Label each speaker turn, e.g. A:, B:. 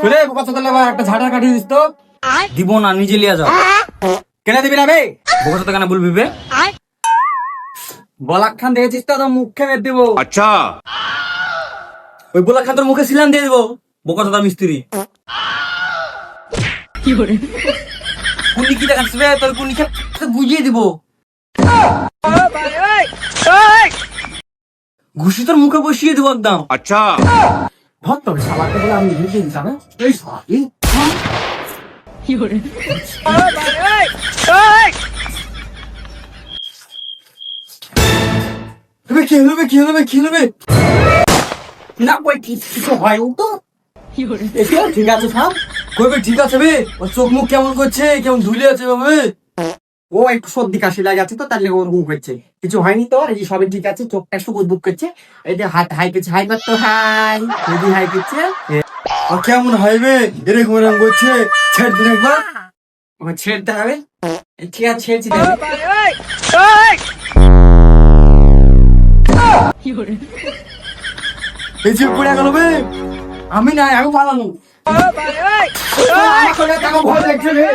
A: বলে বোকা চোদা লাগা একটা ঝাড়া কাটি দিস তো।
B: দিব না, নিজে লিয়া যাও।
A: কেন দিবি না বে?
B: বোকা সাথে কেন বলবি বে?
A: বলাক খান দেখেছিস তো, তোর মুখে মেরে দিব।
C: अच्छा
B: ওই বোলা খান তোর মুখে সিলান দিয়ে দিব। বোকা সাদা মিস্ত্রি। কুনি কি দেখাচ্ছিস বে? তোর কুনি খেয়ে বুঝিয়ে দিব। ঘুষি তোর মুখে বসিয়ে দিব একদম।
C: अच्छा
A: ধর তোর শালাকে বলে আমি বুঝিয়ে দিতাম। এই শালা খেলবে না বই কিছু হয় তো। ঠিক আছে থাম। কইবে ঠিক আছে বে, ওর চোখ মুখ কেমন করছে, কেমন ধুলে আছে ভাবে। ও একটু সর্দি কাশি লাগে আছে তো, তার লেগে ওরকম করছে। কিছু হয়নি তো, এই যে সবই ঠিক আছে। চোখটা একটু বুদবুদ করছে। এই যে হাত হাই করছে, হাই করতো হাই যদি হাই করছে। ও কেমন হইবে এরকম এরকম করছে। ছেড়ে দিন একবার, ওকে ছেড়তে হবে। ঠিক আছে ছেড়েছি তাহলে। এই যে পড়ে গেল বে, আমি নাই, আমি পালানো। আমার ভয় লাগছে রে।